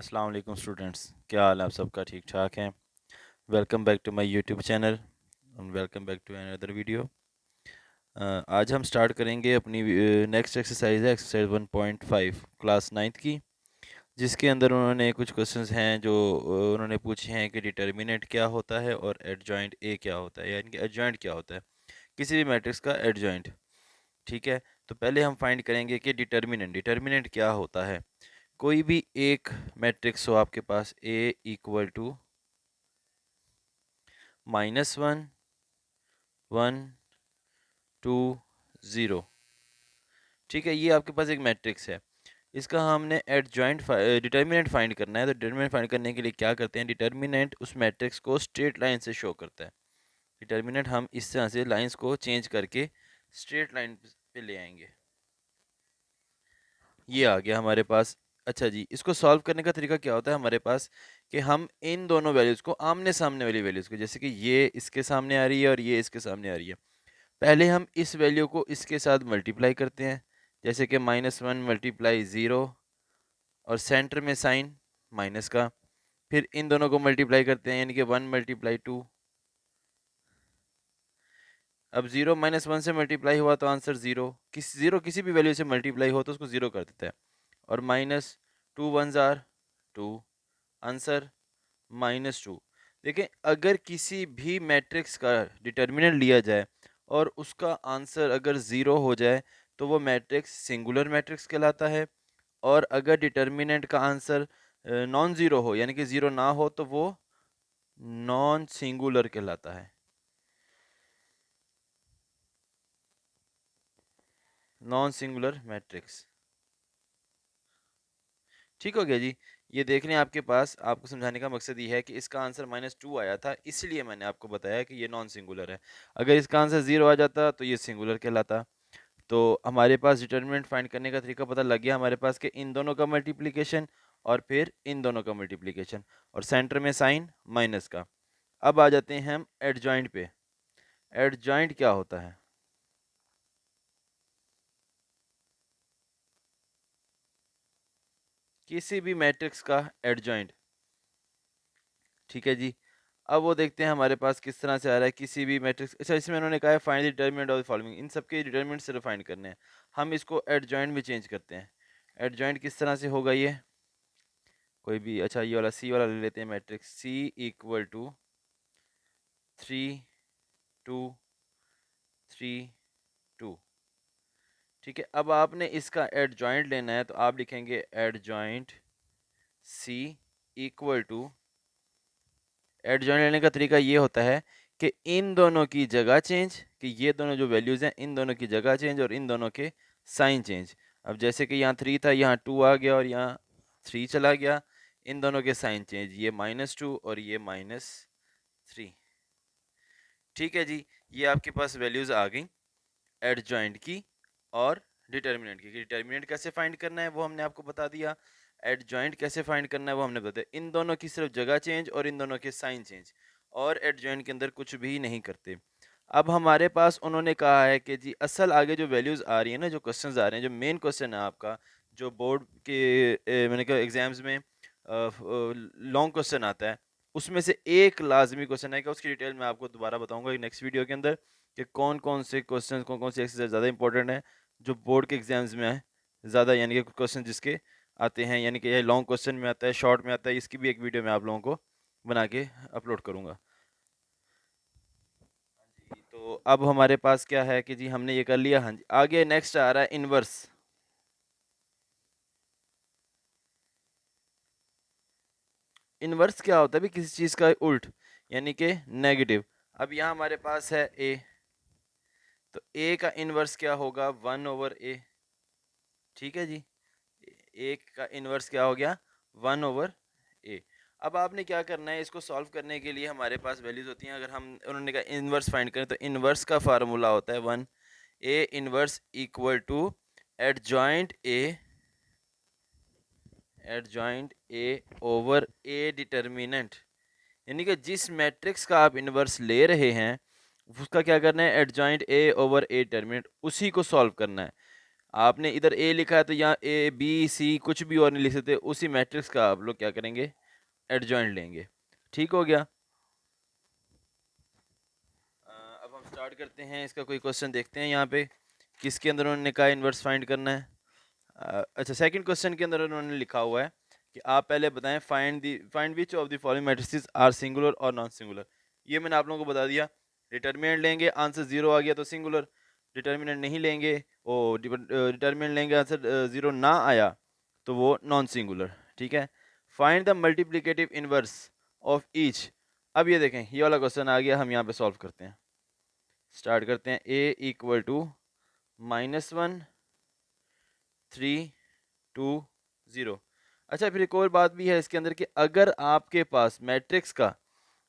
अस्सलाम वालेकुम स्टूडेंट्स, क्या हाल है आप सबका? ठीक ठाक हैं? Welcome back to my YouTube channel and welcome back to another video. आज हम स्टार्ट करेंगे अपनी नेक्स्ट एक्सरसाइज है एक्सरसाइज 1.5 क्लास नाइन्थ की, जिसके अंदर उन्होंने कुछ क्वेश्चंस हैं जो उन्होंने पूछे हैं कि डिटर्मिनेंट क्या होता है और एडजॉइंट ए क्या होता है, यानी कि एडजॉइंट क्या होता है किसी भी मैट्रिक्स का एडजॉइंट। ठीक है, तो पहले हम फाइंड करेंगे कि डिटर्मिनेंट डिटर्मिनेंट क्या होता है। कोई भी एक मैट्रिक्स हो आपके पास, ए इक्वल टू -1 1 2 0। ठीक है, ये आपके पास एक मैट्रिक्स है, इसका हमने एडजॉइंट डिटर्मिनेंट फाइंड करना है। तो डिटर्मिनेंट फाइंड करने के लिए क्या करते हैं, डिटर्मिनेंट उस मैट्रिक्स को स्ट्रेट लाइन से शो करता है। डिटर्मिनेंट हम इस तरह से लाइंस को चेंज करके स्ट्रेट लाइन पे ले आएंगे। ये आ गया हमारे पास। अच्छा जी, इसको सॉल्व करने का तरीका क्या होता है हमारे पास, कि हम इन दोनों वैल्यूज़ को आमने सामने वाली वैल्यूज़ को, जैसे कि ये इसके सामने आ रही है और ये इसके सामने आ रही है, पहले हम इस वैल्यू को इसके साथ मल्टीप्लाई करते हैं, जैसे कि -1 मल्टीप्लाई 0 और सेंटर में साइन माइनस का, फिर इन दोनों को मल्टीप्लाई करते हैं, यानी कि 1 मल्टीप्लाई 2। अब 0 -1 से मल्टीप्लाई हुआ तो आंसर 0, किसी भी वैल्यू से मल्टीप्लाई हो तो उसको 0 कर देता है। और -2 1 जार 2, आंसर -2। देखें, अगर किसी भी मैट्रिक्स का डिटर्मिनेंट लिया जाए और उसका आंसर अगर 0 हो जाए तो वो मैट्रिक्स सिंगुलर मैट्रिक्स कहलाता है। और अगर डिटर्मिनेंट का आंसर नॉन ज़ीरो हो, यानी कि 0 ना हो, तो वो नॉन सिंगुलर कहलाता है, नॉन सिंगुलर मैट्रिक्स। ठीक हो गया जी। ये देख लें, आपके पास आपको समझाने का मकसद ये है कि इसका आंसर -2 आया था, इसलिए मैंने आपको बताया कि ये नॉन सिंगुलर है। अगर इसका आंसर 0 आ जाता तो ये सिंगुलर कहलाता। तो हमारे पास डिटर्मिनेंट फाइंड करने का तरीका पता लग गया हमारे पास, कि इन दोनों का मल्टीप्लिकेशन और फिर इन दोनों का मल्टीप्लिकेशन और सेंटर में साइन माइनस का। अब आ जाते हैं हम एडजॉइंट पे। एडजॉइंट क्या होता है? किसी भी मैट्रिक्स का एडजॉइंट। ठीक है जी। अब वो देखते हैं हमारे पास किस तरह से आ रहा है, किसी भी मैट्रिक्स। अच्छा, इसमें उन्होंने कहा है find the determinant of the following, इन सबके डिटरमिनेंट सिर्फ फाइंड करने हैं। हम इसको एडजॉइंट में चेंज करते हैं। एडजॉइंट किस तरह से होगा ये, कोई भी, अच्छा ये वाला सी वाला ले लेते हैं मैट्रिक्स, सी इक्वल टू 3 2 3 2। ठीक है, अब आपने इसका एडजॉइंट लेना है, तो आप लिखेंगे adjoint C equal to, adjoint लेने का तरीका ये होता है कि इन दोनों की जगह चेंज, कि ये दोनों जो वैल्यूज़ हैं इन दोनों की जगह चेंज और इन दोनों के साइन चेंज। अब जैसे कि यहाँ 3 था, यहाँ 2 आ गया और यहाँ 3 चला गया, इन दोनों के साइन चेंज, ये -2 और ये -3। ठीक है जी, ये आपके पास वैल्यूज़ आ गई एडजॉइंट की और डिटर्मिनेंट की। डिटर्मिनेंट कैसे फाइंड करना है वो हमने आपको बता दिया, एडजॉइंट कैसे फाइंड करना है वो हमने बताया। इन दोनों की सिर्फ जगह चेंज और इन दोनों के साइन चेंज, और एडजॉइंट के अंदर कुछ भी नहीं करते। अब हमारे पास उन्होंने कहा है कि जी असल आगे जो वैल्यूज़ आ रही है ना, जो क्वेश्चंस आ रहे हैं, जो मेन क्वेश्चन है आपका, जो बोर्ड के मैंने कहा एग्जाम्स में लॉन्ग क्वेश्चन आता है, उसमें से एक लाजमी क्वेश्चन है कि उसकी डिटेल मैं आपको दोबारा बताऊंगा नेक्स्ट वीडियो के अंदर, कि कौन कौन से क्वेश्चन, कौन कौन सी एक्सरसाइज ज़्यादा इंपॉर्टेंट है जो बोर्ड के एग्जाम्स में है ज़्यादा, यानी कि क्वेश्चन जिसके आते हैं, यानी कि ये लॉन्ग क्वेश्चन में आता है, शॉर्ट में आता है। इसकी भी एक वीडियो मैं आप लोगों को बना के अपलोड करूँगा। तो अब हमारे पास क्या है कि जी हमने ये कर लिया। हाँ जी, आगे नेक्स्ट आ रहा है इनवर्स। इनवर्स क्या होता है भी, किसी चीज़ का उल्ट, यानी कि नेगेटिव। अब यहाँ हमारे पास है ए, तो ए का इनवर्स क्या होगा, 1/a। ठीक है जी, ए का इनवर्स क्या हो गया, 1/a। अब आपने क्या करना है, इसको सॉल्व करने के लिए हमारे पास वैल्यूज होती हैं। अगर हम, उन्होंने कहा इनवर्स फाइंड करें, तो इनवर्स का फार्मूला होता है 1 a inverse equal to adjoint A over A determinant. यानी कि जिस मैट्रिक्स का आप इनवर्स ले रहे हैं उसका क्या करना है, adjoint A over A determinant, उसी को सॉल्व करना है। आपने इधर ए लिखा है तो यहाँ ए बी सी कुछ भी और नहीं लिख सकते, उसी मैट्रिक्स का आप लोग क्या करेंगे, एडजॉइंट लेंगे। ठीक हो गया। अब हम स्टार्ट करते हैं, इसका कोई क्वेश्चन देखते हैं यहाँ पे किसके अंदर उन्होंने कहा इन्वर्स फाइंड करना है। अच्छा, सेकंड क्वेश्चन के अंदर उन्होंने लिखा हुआ है कि आप पहले बताएं find which of the following matrices are singular और नॉन सिंगुलर। ये मैंने आप लोगों को बता दिया। डिटर्मिनेंट लेंगे, आंसर जीरो आ गया तो सिंगुलर। डिटर्मिनेंट नहीं लेंगे, ओ डिटर्मिनेंट लेंगे, आंसर जीरो ना आया तो वो नॉन सिंगुलर। ठीक है। Find the multiplicative inverse of each. अब ये देखें, ये वाला क्वेश्चन आ गया, हम यहाँ पे सॉल्व करते हैं। स्टार्ट करते हैं। ए इक्वल टू -1 3 2 0। अच्छा, फिर एक और बात भी है इसके अंदर कि अगर आपके पास मैट्रिक्स का,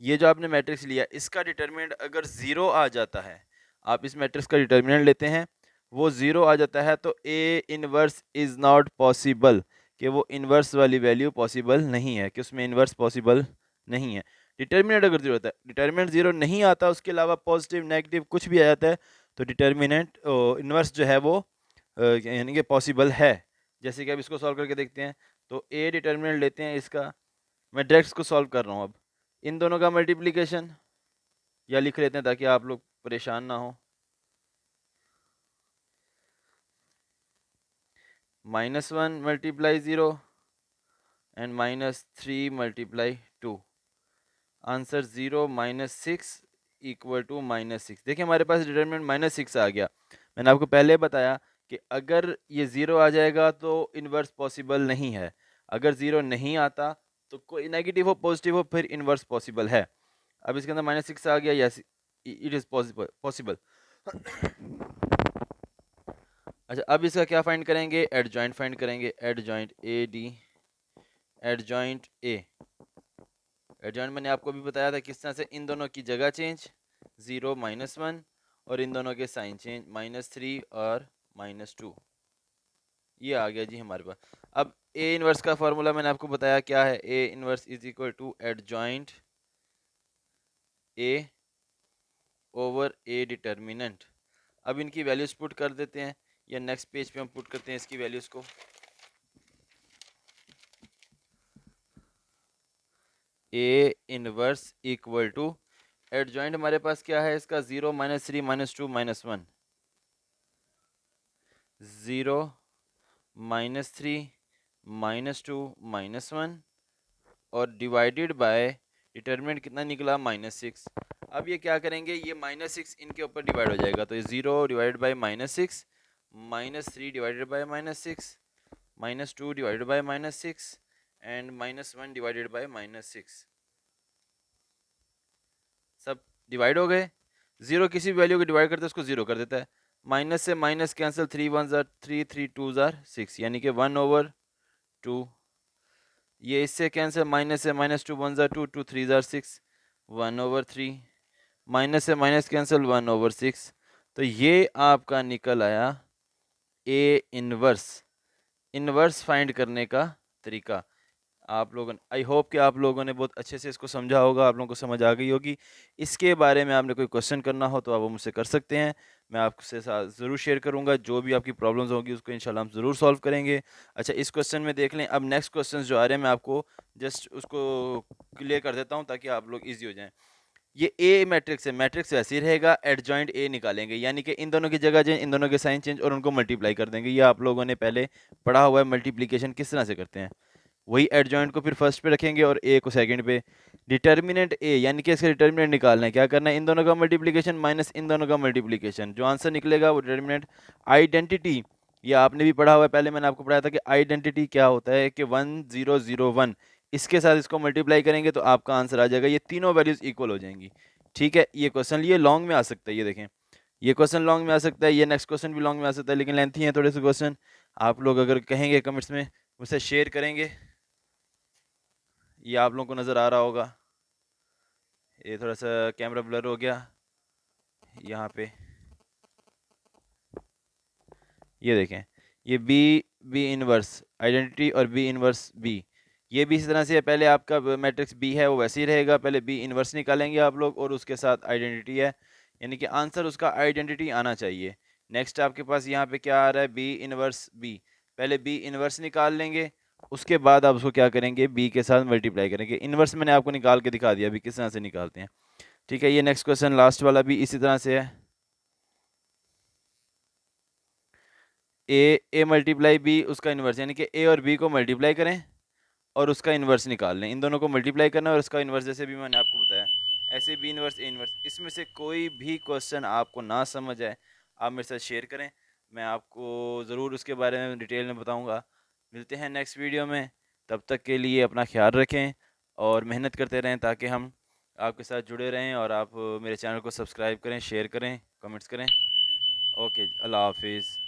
ये जो आपने मैट्रिक्स लिया, इसका डिटर्मिनेंट अगर ज़ीरो आ जाता है, आप इस मैट्रिक्स का डिटर्मिनेंट लेते हैं, वो ज़ीरो आ जाता है, तो A inverse is not possible, कि वो इनवर्स वाली वैल्यू पॉसिबल नहीं है, कि उसमें इनवर्स पॉसिबल नहीं है। डिटर्मिनेंट अगर जीरो होता है, डिटर्मिनेंट जीरो नहीं आता, उसके अलावा पॉजिटिव नेगेटिव कुछ भी आ जाता है, तो डिटर्मिनेंट इनवर्स जो है वो यानी कि पॉसिबल है। जैसे कि अब इसको सॉल्व करके देखते हैं। तो ए डिटर्मिनेंट लेते हैं इसका, मैं डायरेक्ट इसको सॉल्व कर रहा हूँ। अब इन दोनों का मल्टीप्लिकेशन या लिख लेते हैं ताकि आप लोग परेशान ना हो। -1 multiply 0 and -3 multiply 2, answer 0 -6 equal to -6। देखिए हमारे पास डिटरमिनेंट -6 आ गया। मैंने आपको पहले बताया कि अगर ये 0 आ जाएगा तो इन्वर्स पॉसिबल नहीं है, अगर 0 नहीं आता तो कोई नेगेटिव हो पॉजिटिव हो फिर इन्वर्स पॉसिबल है। अब इसके अंदर -6 आ गया, यस इट इज़ पॉसिबल। अच्छा, अब इसका क्या फाइंड करेंगे, एडजॉइंट फाइंड करेंगे। Adjoint A D, adjoint A. Adjoint मैंने आपको भी बताया था किस तरह से, इन दोनों की जगह चेंज 0 -1 और इन दोनों के साइन चेंज -3 और -2। ये आ गया जी हमारे पास। अब ए इनवर्स का फॉर्मूला मैंने आपको बताया क्या है, A inverse is equal to adjoint A over A determinant. अब इनकी वैल्यूज पुट कर देते हैं, या नेक्स्ट पेज पे हम पुट करते हैं इसकी वैल्यूज को। A inverse equal to adjoint हमारे पास क्या है इसका, 0 -3 -2 -1, 0 -3 -2 -1 और डिवाइडेड बाय डिटर्मिनेंट कितना निकला, -6। अब ये क्या करेंगे, ये -6 इनके ऊपर डिवाइड हो जाएगा, तो ये 0 divided by -6, -3 divided by -6, -2 divided by -6 and -1 divided by -6। सब डिवाइड हो गए। जीरो किसी भी वैल्यू को डिवाइड करते हैं उसको जीरो कर देता है। माइनस से माइनस कैंसिल, 3 1 ज़ार 3, 3 2 ज़ार 6, यानी कि 1/2। ये इससे कैंसिल, माइनस से माइनस 2 1 ज़ार 2, 2 3 ज़ार 6, 1/3। माइनस से माइनस कैंसिल, 1/6। तो ये आपका निकल आया ए इनवर्स। इनवर्स फाइंड करने का तरीका। आप लोगों ने, आई होप कि आप लोगों ने बहुत अच्छे से इसको समझा होगा, आप लोगों को समझ आ गई होगी। इसके बारे में आपने कोई क्वेश्चन करना हो तो आप वो मुझसे कर सकते हैं, मैं आपसे साथ ज़रूर शेयर करूंगा। जो भी आपकी प्रॉब्लम्स होगी उसको इंशाल्लाह हम ज़रूर सॉल्व करेंगे। अच्छा, इस क्वेश्चन में देख लें। अब नेक्स्ट क्वेश्चन जो आ रहे हैं मैं आपको जस्ट उसको क्लियर कर देता हूँ ताकि आप लोग ईजी हो जाएँ। ये ए मैट्रिक्स है, मैट्रिक्स वैसे ही रहेगा, एडजॉइंट ए निकालेंगे, यानी कि इन दोनों की जगह चेंज, इन दोनों के साइन चेंज और उनको मल्टीप्लाई कर देंगे। ये आप लोगों ने पहले पढ़ा हुआ है मल्टीप्लिकेशन किस तरह से करते हैं। वही एडजॉइंट को फिर फर्स्ट पे रखेंगे और ए को सेकंड पे। डिटर्मिनेंट ए यानी कि इसका डिटर्मिनेंट निकालना है, क्या करना है, इन दोनों का मल्टीप्लिकेशन माइनस इन दोनों का मल्टीप्लिकेशन, जो आंसर निकलेगा वो डिटर्मिनेंट। आइडेंटिटी, ये आपने भी पढ़ा हुआ है, पहले मैंने आपको पढ़ाया था कि आइडेंटिटी क्या होता है, कि 1 0 0 1, इसके साथ इसको मल्टीप्लाई करेंगे तो आपका आंसर आ जाएगा। ये तीनों वैल्यूज इक्वल हो जाएंगी। ठीक है, ये क्वेश्चन ये लॉन्ग में आ सकता है, ये देखें ये क्वेश्चन लॉन्ग में आ सकता है, ये नेक्स्ट क्वेश्चन भी लॉन्ग में आ सकता है, लेकिन लेंथी है थोड़े से क्वेश्चन। आप लोग अगर कहेंगे कमेंट्स में मुझसे शेयर करेंगे। ये आप लोगों को नज़र आ रहा होगा, ये थोड़ा सा कैमरा ब्लर हो गया यहाँ पे। ये देखें, ये बी इनवर्स आइडेंटिटी और बी इनवर्स बी, ये भी इसी तरह से है। पहले आपका मैट्रिक्स बी है वो वैसे ही रहेगा, पहले बी इनवर्स निकालेंगे आप लोग और उसके साथ आइडेंटिटी है, यानी कि आंसर उसका आइडेंटिटी आना चाहिए। नेक्स्ट आपके पास यहाँ पे क्या आ रहा है, बी इनवर्स बी। पहले बी इनवर्स निकाल लेंगे, उसके बाद आप उसको क्या करेंगे, बी के साथ मल्टीप्लाई करेंगे। इनवर्स मैंने आपको निकाल के दिखा दिया अभी किस तरह से निकालते हैं। ठीक है, ये नेक्स्ट क्वेश्चन लास्ट वाला भी इसी तरह से है। ए मल्टीप्लाई बी, उसका इन्वर्स, यानी कि ए और बी को मल्टीप्लाई करें और उसका इन्वर्स निकाल लें। इन दोनों को मल्टीप्लाई करना और उसका इन्वर्स, जैसे भी मैंने आपको बताया, ऐसे बी इन्वर्स ए इन्वर्स। इसमें से कोई भी क्वेश्चन आपको ना समझ आए, आप मेरे साथ शेयर करें, मैं आपको ज़रूर उसके बारे में डिटेल में बताऊंगा। मिलते हैं नेक्स्ट वीडियो में, तब तक के लिए अपना ख्याल रखें और मेहनत करते रहें ताकि हम आपके साथ जुड़े रहें, और आप मेरे चैनल को सब्सक्राइब करें, शेयर करें, कमेंट्स करें। ओके, अल्लाह हाफिज़।